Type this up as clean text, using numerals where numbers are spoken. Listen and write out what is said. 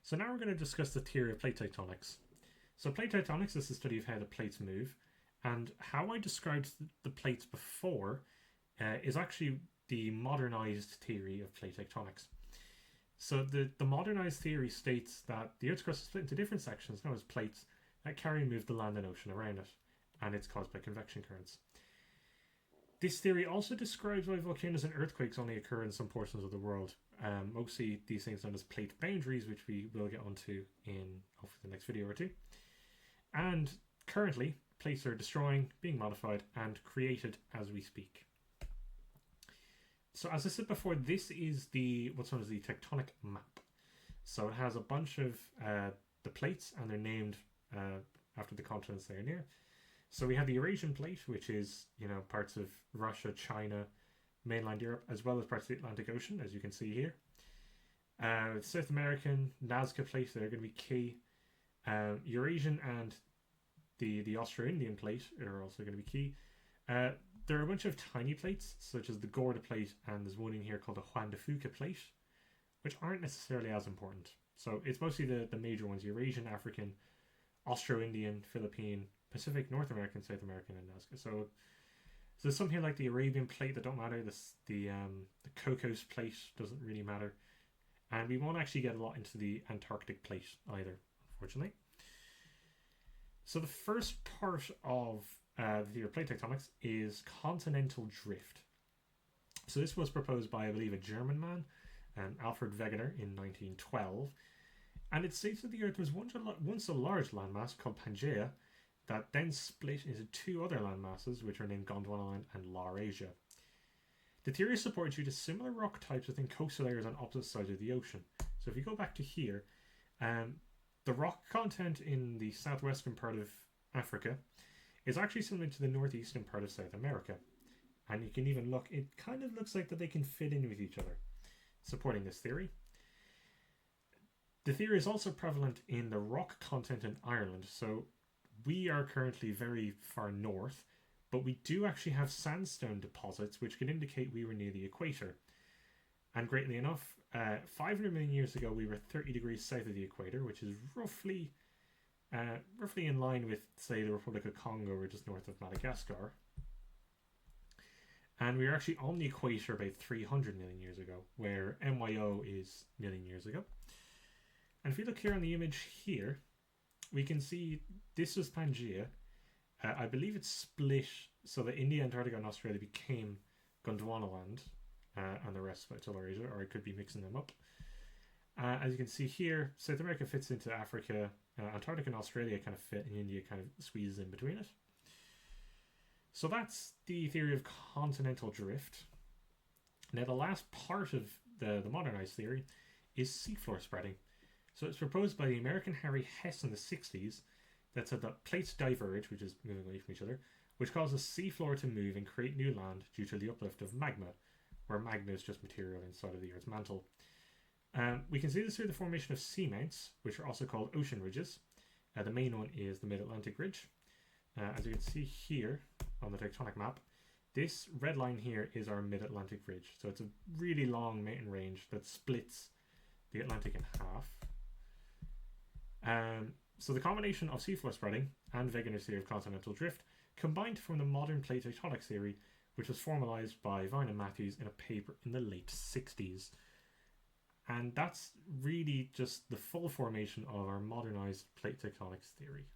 So now we're going to discuss the theory of plate tectonics. So plate tectonics is the study of how the plates move, and how I described the plates before is actually the modernized theory of plate tectonics. So the modernized theory states that the Earth's crust is split into different sections known as plates that carry and move the land and ocean around it, and it's caused by convection currents. This theory also describes why volcanoes and earthquakes only occur in some portions of the world. Mostly these things known as plate boundaries, which we will get onto in hopefully the next video or two. And currently, plates are destroying, being modified, and created as we speak. So as I said before, this is what's known as the tectonic map. So it has a bunch of the plates, and they're named after the continents they're near. So we have the Eurasian plate, which is, parts of Russia, China, mainland Europe, as well as parts of the Atlantic Ocean, as you can see here. South American, Nazca plate, they're going to be key. Eurasian and the Austro-Indian plate are also going to be key. There are a bunch of tiny plates, such as the Gorda plate, and there's one in here called the Juan de Fuca plate, which aren't necessarily as important. So it's mostly the major ones: Eurasian, African, Austro-Indian, Philippine, Pacific, North American, South American, and Nazca. So there's some here like the Arabian plate that don't matter. The Cocos plate doesn't really matter. And we won't actually get a lot into the Antarctic plate either, unfortunately. So the first part of the theory of plate tectonics is continental drift. So this was proposed by, I believe, a German man, Alfred Wegener, in 1912. And it states that the Earth was once a large landmass called Pangaea, that then split into two other landmasses, which are named Gondwanaland and Laurasia. The theory is supported due to similar rock types within coastal areas on opposite sides of the ocean. So if you go back to here, the rock content in the southwestern part of Africa is actually similar to the northeastern part of South America. And you can even look, it kind of looks like that they can fit in with each other, supporting this theory. The theory is also prevalent in the rock content in Ireland. So we are currently very far north, but we do actually have sandstone deposits which can indicate we were near the equator. And greatly enough, 500 million years ago we were 30 degrees south of the equator, which is roughly in line with, say, the Republic of Congo or just north of Madagascar. And we were actually on the equator about 300 million years ago, where MYO is million years ago. And if you look here on the image here, we can see this was Pangaea. I believe it's split so that India, Antarctica, and Australia became Gondwanaland, and the rest went to Laurasia, or I could be mixing them up. As you can see here, South America fits into Africa, Antarctica and Australia kind of fit, and India kind of squeezes in between it. So that's the theory of continental drift. Now the last part of the modernized theory is seafloor spreading. So it's proposed by the American Harry Hess in the 60s that said that plates diverge, which is moving away from each other, which causes seafloor to move and create new land due to the uplift of magma, where magma is just material inside of the Earth's mantle. We can see this through the formation of seamounts, which are also called ocean ridges. The main one is the Mid-Atlantic Ridge. As you can see here on the tectonic map, this red line here is our Mid-Atlantic Ridge. So it's a really long mountain range that splits the Atlantic in half. So the combination of seafloor spreading and Wegener's theory of continental drift combined to form the modern plate tectonics theory, which was formalized by Vine and Matthews in a paper in the late 60s. And that's really just the full formation of our modernized plate tectonics theory.